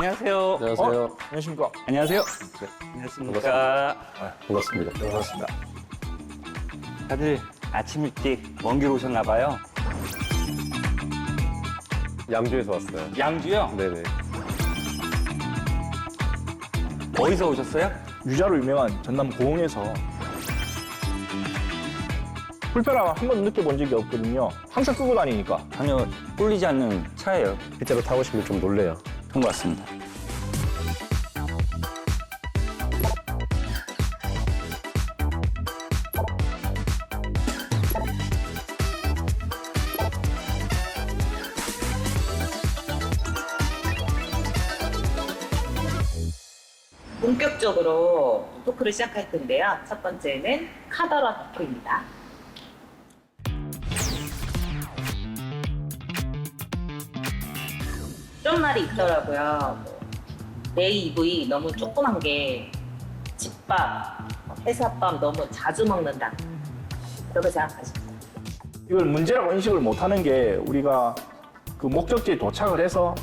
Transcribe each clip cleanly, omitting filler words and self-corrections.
안녕하세요. 안녕하세요. 안녕하십니까. 안녕하세요. 네. 안녕하십니까. 반갑습니다. 반갑습니다. 다들 아침 일찍 먼 길 오셨나 봐요. 양주에서 왔어요. 양주요? 네네. 어디서 오셨어요? 유자로 유명한 전남 고흥에서 불편함 한 번도 느껴본 적이 없거든요. 항상 끄고 다니니까. 전혀 꿀리지 않는 차예요. 실제로 타보시면 좀 놀래요. 좋은 것 같습니다. 본격적으로 토크를 시작할 텐데요. 첫 번째는 카더라 토크입니다. 이런 말이 있더라고요. 내 EV 너무 조그만 게 집밥, 회사밥 너무 자주 먹는다. 그렇게 생각하십니까? 이걸 문제라고 인식을 못하는 게 우리가 그 목적지에 도착을 해서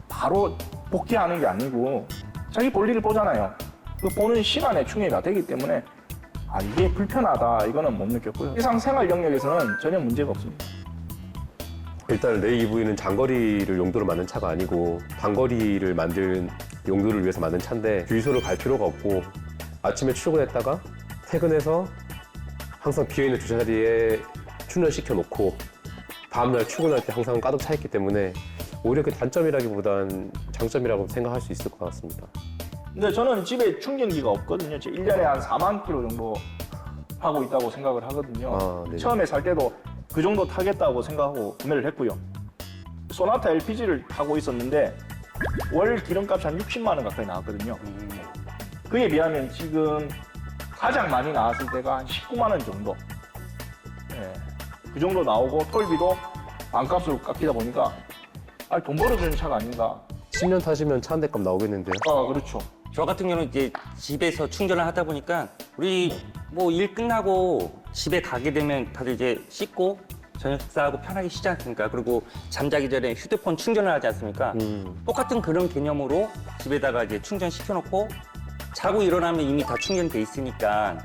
바로 복귀하는 게 아니고 자기 볼일을 보잖아요. 그 보는 시간에 충격이 되기 때문에 아 이게 불편하다 이거는 못 느꼈고요. 일상생활 영역에서는 전혀 문제가 없습니다. 일단 레이 EV는 장거리를 용도로 만든 차가 아니고 단거리를 만든 용도를 위해서 만든 차인데 주유소를 갈 필요가 없고 아침에 출근했다가 퇴근해서 항상 비어있는 주차자리에 충전시켜 놓고 다음날 출근할 때 항상 가득 차 있기 때문에 오히려 그 단점이라기보단 장점이라고 생각할 수 있을 것 같습니다. 근데 저는 집에 충전기가 없거든요. 1년에 한 4만 킬로 정도 하고 있다고 생각을 하거든요. 아, 네네. 처음에 살 때도 그 정도 타겠다고 생각하고 구매를 했고요. 소나타 LPG를 타고 있었는데 월 기름값이 한 60만 원 가까이 나왔거든요. 그에 비하면 지금 가장 많이 나왔을 때가 한 19만 원 정도. 예, 그 정도 나오고 톨비도 반값으로 깎이다 보니까 아, 돈 벌어주는 차가 아닌가. 10년 타시면 차 한 대 값 나오겠는데요? 아, 그렇죠. 저 같은 경우는 이제 집에서 충전을 하다 보니까 우리 뭐 일 끝나고 집에 가게 되면 다들 이제 씻고 저녁 식사하고 편하게 쉬지 않습니까? 그리고 잠자기 전에 휴대폰 충전을 하지 않습니까? 똑같은 그런 개념으로 집에다가 이제 충전시켜놓고 자고 일어나면 이미 다 충전돼 있으니까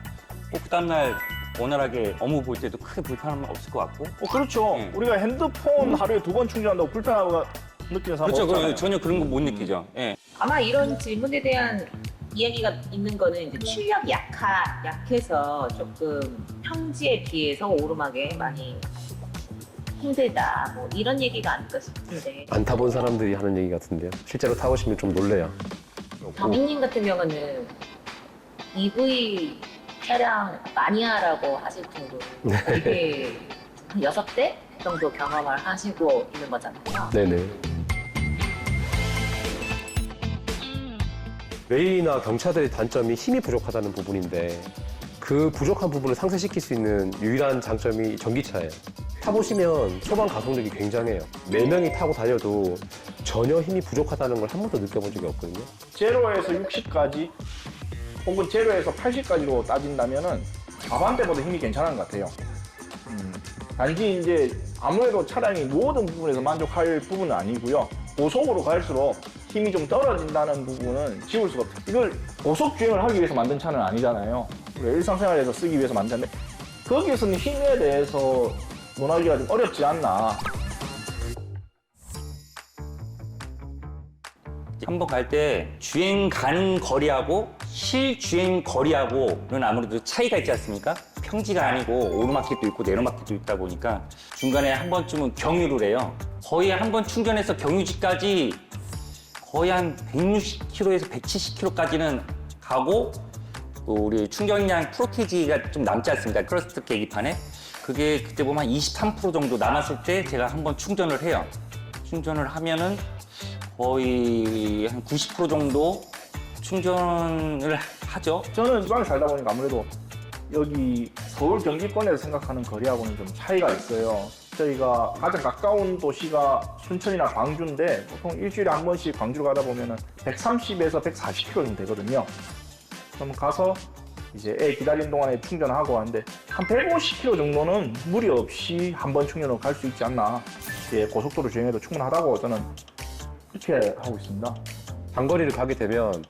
꼭 그 다음날 원활하게 업무 볼 때도 크게 불편함은 없을 것 같고. 그렇죠. 네. 우리가 핸드폰 하루에 2번 충전한다고 불편하고 느끼는 사람 그렇죠. 없잖아요. 전혀 그런 거 못 느끼죠. 예. 아마 이런 질문에 대한 이야기가 있는 거는 이제 출력이 약해서 조금 평지에 비해서 오르막에 많이 힘들다. 뭐 이런 얘기가 아닐까 싶은데. 안 타본 사람들이 하는 얘기 같은데요. 실제로 타보시면 좀 놀래요. 박민님 같은 경우는 EV 차량 마니아라고 하실 정도로 되게 한 6대 정도 경험을 하시고 있는 거잖아요. 네네. 레이나 경차들의 단점이 힘이 부족하다는 부분인데 그 부족한 부분을 상쇄시킬 수 있는 유일한 장점이 전기차예요. 타보시면 초반 가속력이 굉장해요. 4명이 타고 다녀도 전혀 힘이 부족하다는 걸 한 번도 느껴본 적이 없거든요. 제로에서 60까지 혹은 제로에서 80까지로 따진다면은 아반떼보다 힘이 괜찮은 것 같아요. 단지 이제 아무래도 차량이 모든 부분에서 만족할 부분은 아니고요. 고속으로 갈수록 힘이 좀 떨어진다는 부분은 지울 수가 없어요. 이걸 고속 주행을 하기 위해서 만든 차는 아니잖아요. 우리가 일상생활에서 쓰기 위해서 만든 차인데 거기에서는 힘에 대해서 논하기가 좀 어렵지 않나. 한번 갈 때 주행 가는 거리하고 실주행 거리하고는 아무래도 차이가 있지 않습니까? 평지가 아니고 오르막길도 있고 내리막길도 있다 보니까 중간에 한 번쯤은 경유를 해요. 거의 한 번 충전해서 경유지까지 거의 한 160km에서 170km까지는 가고 또 우리 충전량 프로테지가 좀 남지 않습니까? 크러스트 계기판에. 그게 그때 보면 한 23% 정도 남았을 때 제가 한번 충전을 해요. 충전을 하면은 거의 한 90% 정도 충전을 하죠. 저는 지방에 살다 보니까 아무래도 여기 서울 경기권에서 생각하는 거리하고는 좀 차이가 있어요. 저희가 가장 가까운 도시가 순천이나 광주인데 보통 일주일에 한 번씩 광주로 가다 보면 130에서 140km 정도 되거든요. 그럼 가서 이제 애 기다리는 동안에 충전하고 하는데 한 150km 정도는 무리 없이 한 번 충전으로 갈 수 있지 않나. 예, 고속도로 주행해도 충분하다고 저는 그렇게 하고 있습니다. 장거리를 가게 되면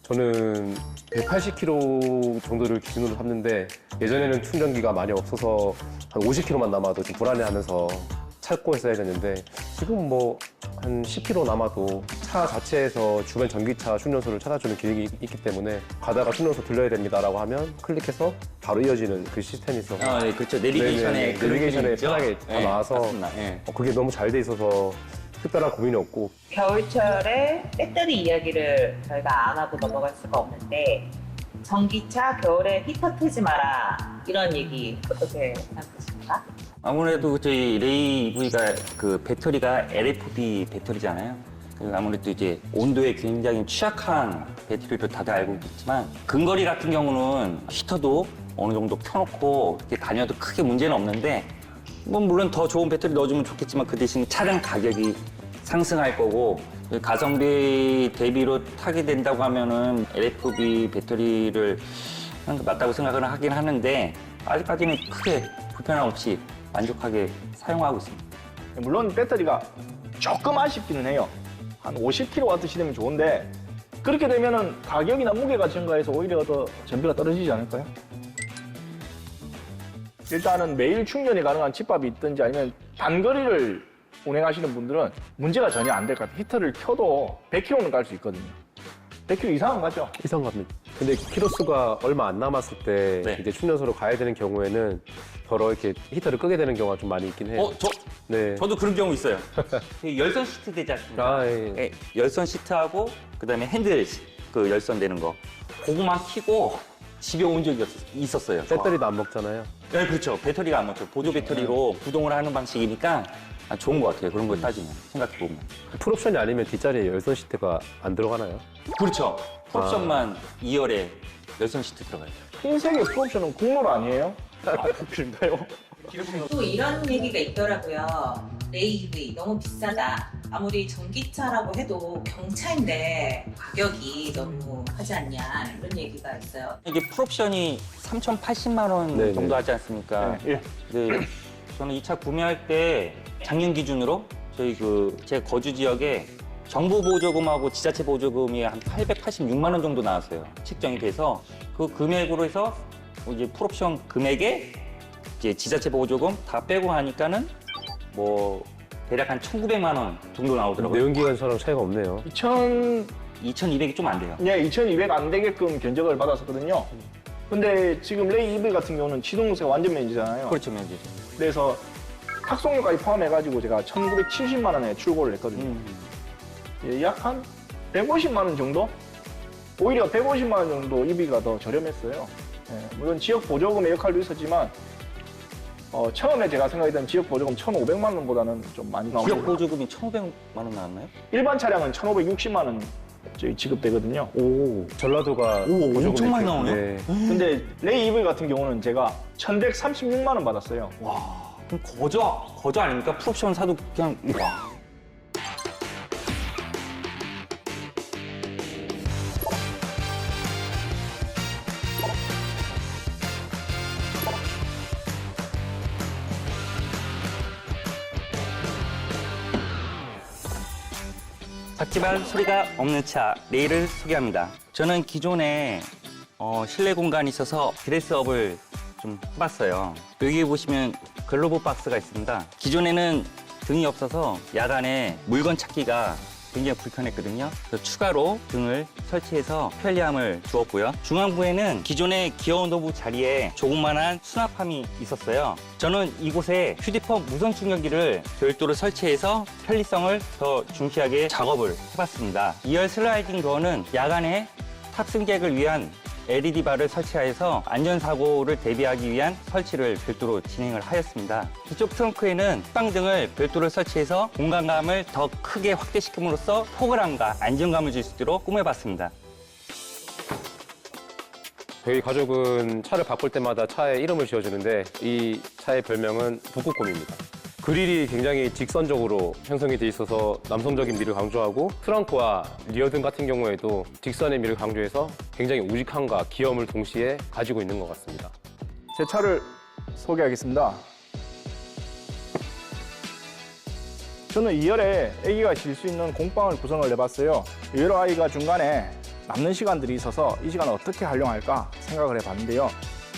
저는 180km 정도를 기준으로 삼는데 예전에는 충전기가 많이 없어서 한 50km만 남아도 좀 불안해하면서 찾고 했어야 됐는데 지금 뭐 한 10km 남아도 차 자체에서 주변 전기차 충전소를 찾아주는 기능이 있기 때문에 가다가 충전소 들려야 됩니다라고 하면 클릭해서 바로 이어지는 그 시스템이 있어서 네, 그렇죠. 내비게이션에 네네네. 그런 내비게이션에 기능이 있죠? 편하게 다 네, 나와서 맞습니다. 네. 그게 너무 잘 돼 있어서 특별한 고민이 없고 겨울철에 배터리 이야기를 저희가 안 하고 넘어갈 수가 없는데 전기차 겨울에 히터 틀지 마라 이런 얘기 어떻게 생각하십니까? 아무래도 저희 레이 EV가 그 배터리가 LFP 배터리잖아요. 그리고 아무래도 이제 온도에 굉장히 취약한 배터리를 다들 알고 있겠지만 근거리 같은 경우는 히터도 어느 정도 켜놓고 이렇게 다녀도 크게 문제는 없는데 뭐 물론 더 좋은 배터리 넣어주면 좋겠지만 그 대신 차량 가격이 상승할 거고 가성비 대비로 타게 된다고 하면은 LFP 배터리를 하는 게 맞다고 생각을 하긴 하는데 아직까지는 크게 불편함 없이 만족하게 사용하고 있습니다. 물론 배터리가 조금 아쉽기는 해요. 한 50kW 시대면 좋은데 그렇게 되면은 가격이나 무게가 증가해서 오히려 더 전비가 떨어지지 않을까요? 일단은 매일 충전이 가능한 집밥이 있든지 아니면 단거리를 운행하시는 분들은 문제가 전혀 안 될 것 같아요. 히터를 켜도 100km는 갈 수 있거든요. 100km 이상은 가죠. 이상 갑니다. 근데 키로수가 얼마 안 남았을 때 네. 이제 충전소로 가야 되는 경우에는 더러 이렇게 히터를 끄게 되는 경우가 좀 많이 있긴 해요. 네. 저도 그런 경우 있어요. 열선 시트 되지 않습니까? 아, 예. 예, 열선 시트하고 그다음에 핸들 그 열선 되는 거 그거만 켜고 집에 온 적이 있었어요. 배터리도 안 먹잖아요. 네, 그렇죠. 배터리가 안 먹죠. 보조 배터리로 구동을 하는 방식이니까 좋은 것 같아요. 그런 걸 따지면 생각해보면. 풀옵션이 아니면 뒷자리에 열선 시트가 안 들어가나요? 그렇죠. 풀옵션만 2열에 열선 시트 들어가요. 흰색의 풀옵션은 국룰 아니에요? 그런가요? 또 이런 얘기가 있더라고요. 레이 EV 너무 비싸다. 아무리 전기차라고 해도 경차인데 가격이 너무 하지 않냐 이런 얘기가 있어요. 이게 풀옵션이 3,080만 원 네네. 정도 하지 않습니까? 예. 네. 저는 이 차 구매할 때 작년 기준으로 저희 제 거주 지역에 정부 보조금하고 지자체 보조금이 한 886만 원 정도 나왔어요. 책정이 돼서 그 금액으로 해서 이제 풀옵션 금액에 이제 지자체 보조금 다 빼고 하니까는 뭐 대략 한 1,900만 원 정도 나오더라고요. 내연기관차랑 차이가 없네요. 2,200이 좀 안 돼요. 2,200 안 되게끔 견적을 받았었거든요. 근데 지금 레이 EV 같은 경우는 취등록세가 완전 면제잖아요. 그렇죠, 면제. 그래서 탁송료까지 포함해가지고 제가 1,970만 원에 출고를 했거든요. 예, 약 한 150만 원 정도? 오히려 150만 원 정도 EV가 더 저렴했어요. 예, 물론 지역 보조금의 역할도 있었지만 처음에 제가 생각했던 지역 보조금 1,500만 원보다는 좀 많이 나오고 지역 보조금이 1,500만 원 나왔나요? 일반 차량은 1,560만 원 지급되거든요. 오, 전라도가 오, 보조금이 엄청 많이 꽤- 나오네요. 네. 근데 레이 EV 같은 경우는 제가 1,136만 원 받았어요. 와, 그럼 거저 아닙니까? 풀옵션 사도 그냥 와. 작지만 소리가 없는 차 레이를 소개합니다. 저는 기존에 실내 공간이 있어서 드레스업을 좀 해봤어요. 여기 보시면 글로브 박스가 있습니다. 기존에는 등이 없어서 야간에 물건 찾기가 굉장히 불편했거든요. 그래서 추가로 등을 설치해서 편리함을 주었고요. 중앙부에는 기존의 기어 온도부 자리에 조그만한 수납함이 있었어요. 저는 이곳에 휴대폰 무선 충전기를 별도로 설치해서 편리성을 더 중시하게 작업을 해봤습니다. 2열 슬라이딩 도어는 야간에 탑승객을 위한 LED바를 설치하여서 안전사고를 대비하기 위한 설치를 별도로 진행을 하였습니다. 이쪽 트렁크에는 후방등을 별도로 설치해서 공간감을 더 크게 확대시킴으로써 포근함과 안정감을 줄 수 있도록 꾸며봤습니다. 저희 가족은 차를 바꿀 때마다 차에 이름을 지어주는데 이 차의 별명은 북극곰입니다. 그릴이 굉장히 직선적으로 형성이 돼 있어서 남성적인 미를 강조하고 트렁크와 리어등 같은 경우에도 직선의 미를 강조해서 굉장히 우직함과 귀여움을 동시에 가지고 있는 것 같습니다. 제 차를 소개하겠습니다. 저는 2열에 아기가 쉴 수 있는 공방을 구성을 해봤어요. 여러 아이가 중간에 남는 시간들이 있어서 이 시간을 어떻게 활용할까 생각을 해봤는데요.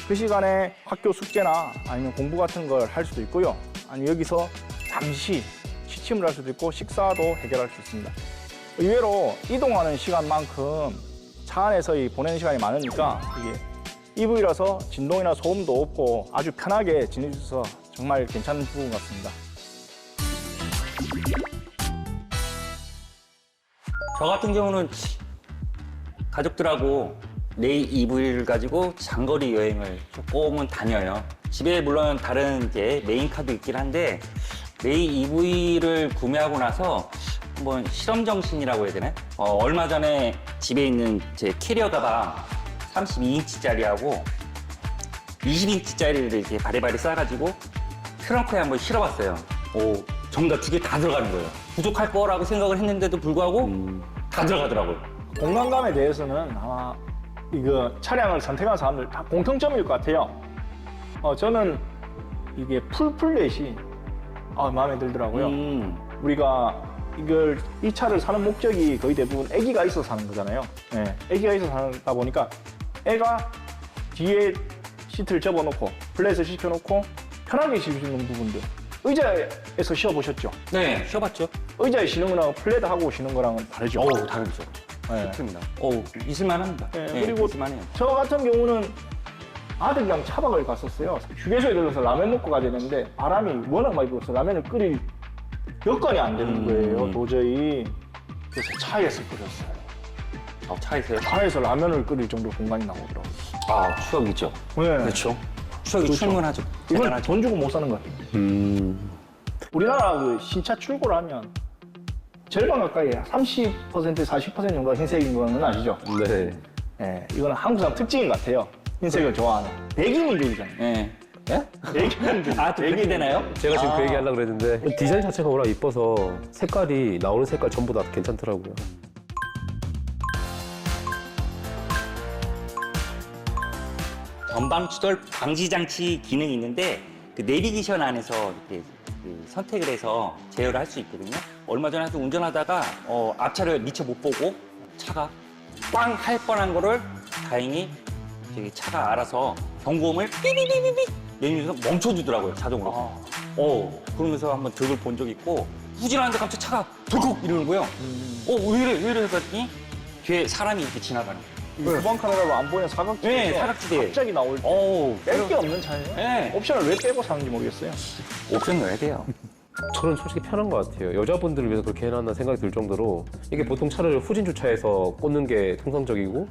그 시간에 학교 숙제나 아니면 공부 같은 걸 할 수도 있고요. 아니 여기서 잠시 취침을 할 수도 있고 식사도 해결할 수 있습니다. 의외로 이동하는 시간만큼 차 안에서 보내는 시간이 많으니까 이게 EV라서 진동이나 소음도 없고 아주 편하게 지낼 수 있어서 정말 괜찮은 부분 같습니다. 저 같은 경우는 가족들하고 레이 EV를 가지고 장거리 여행을 조금은 다녀요. 집에 물론 다른 이제 메인카도 있긴 한데 레이 EV를 구매하고 나서 한번 실험 정신이라고 해야 되나? 얼마 전에 집에 있는 제 캐리어 가방 32인치짜리하고 20인치짜리를 이렇게 바리바리 싸가지고 트렁크에 한번 실어봤어요. 오, 전부 다 두 개 다 들어가는 거예요. 부족할 거라고 생각을 했는데도 불구하고 다 들어가더라고요. 공간감에 대해서는 아마 이거 차량을 선택한 사람들 다 공통점일 것 같아요. 저는 이게 풀플랫이 마음에 들더라고요. 우리가 이 차를 사는 목적이 거의 대부분 아기가 있어서 사는 거잖아요. 네, 아기가 있어서 사다 보니까 애가 뒤에 시트를 접어놓고 플랫을 시켜놓고 편하게 쉴 수 있는 부분들. 의자에서 쉬어보셨죠? 네, 쉬어봤죠. 의자에 쉬는 거랑 플랫하고 쉬는 거랑은 다르죠? 어우, 다르죠. 네. 좋습니다. 어우, 있을만합니다. 네, 네, 그리고 있을만해요. 저 같은 경우는 아들이랑 차박을 갔었어요. 휴게소에 들러서 라면 먹고 가야 되는데 바람이 워낙 많이 불어서 라면을 끓일 여건이 안 되는 거예요, 도저히. 그래서 차에서 끓였어요. 차에서요? 차에서 라면을 끓일 정도 공간이 나오더라고요. 아, 추억이죠. 네. 그렇죠. 추억이 그렇죠. 충분하죠. 이건 대단하죠. 돈 주고 못 사는 것 같아요. 우리나라 신차 출고를 하면 절반 가까이 30%, 40% 정도가 흰색인 거는 아시죠? 네. 네, 이거는 한국 사람 특징인 것 같아요. 흰색을 좋아하는. 배기민족이잖아요. 네. 예? 배기민족. 아, 또 그렇게 되나요? 제가 지금 그 얘기 하려고 그랬는데 디자인 자체가 워낙 이뻐서 색깔이 나오는 색깔 전부 다 괜찮더라고요. 전방 추돌 방지 장치 기능이 있는데 그 내비게이션 안에서 이렇게 그 선택을 해서 제어를 할 수 있거든요. 얼마 전에 운전하다가 앞차를 미처 못 보고 차가 꽝 할 뻔한 거를 다행히 저기 차가 알아서 경고음을 삐비비비비 내면서 멈춰주더라고요, 자동으로. 그러면서 한번 득을 본 적이 있고 후진하는데 갑자기 차가 덜컥 이러는 거예요. 왜 이래 했더니 뒤에 사람이 이렇게 지나가는 거예요. 후방 카메라로 안 보이는 사각지대. 네, 사각지대. 갑자기 나올 때. 뺄 게 없는 차예요. 네. 옵션을 왜 빼고 사는지 모르겠어요. 옵션 넣어야 돼요. 저는 솔직히 편한 것 같아요. 여자분들을 위해서 그렇게 해놨나 생각이 들 정도로 이게 보통 차를 후진 주차해서 꽂는 게 통상적이고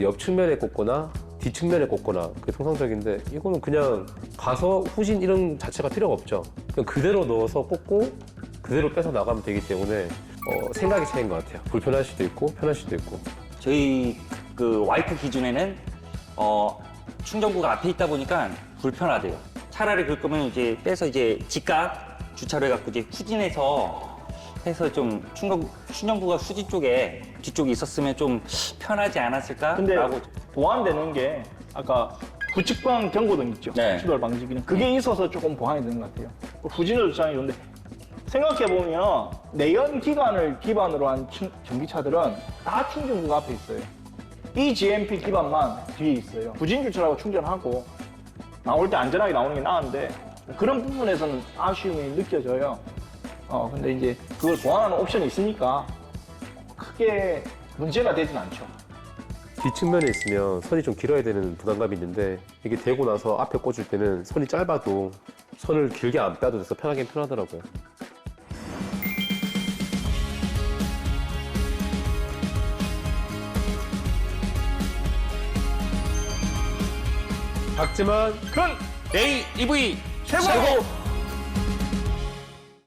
옆 측면에 꽂거나 뒷측면에 꽂거나 그게 통상적인데 이거는 그냥 가서 후진 이런 자체가 필요가 없죠. 그냥 그대로 넣어서 꽂고 그대로 빼서 나가면 되기 때문에 생각이 차이인 것 같아요. 불편할 수도 있고 편할 수도 있고. 저희 그 와이프 기준에는 충전구가 앞에 있다 보니까 불편하대요. 차라리 그럴 거면 이제 빼서 이제 직각 주차를 해갖고 이제 후진해서 해서 좀 충전구가 후진 쪽에 뒤쪽에 있었으면 좀 편하지 않았을까? 근데 라고. 보완되는 게 아까 구측방 경고등 있죠. 네. 추돌 방지 기능. 그게 있어서 조금 보완이 되는 것 같아요. 후진을 주차하는 건데 생각해보면 내연 기관을 기반으로 한 전기차들은 다 충전구가 앞에 있어요. 이 GMP 기반만 뒤에 있어요. 후진 주차라고 충전하고 나올 때 안전하게 나오는 게 나은데 그런 부분에서는 아쉬움이 느껴져요. 근데 이제 그걸 보완하는 옵션이 있으니까 크게 문제가 되진 않죠. 뒷측면에 있으면 선이 좀 길어야 되는 부담감이 있는데 이게 되고 나서 앞에 꽂을 때는 선이 짧아도 선을 길게 안 빼도 돼서 편하긴 편하더라고요. 작지만 큰 레이 EV 최고!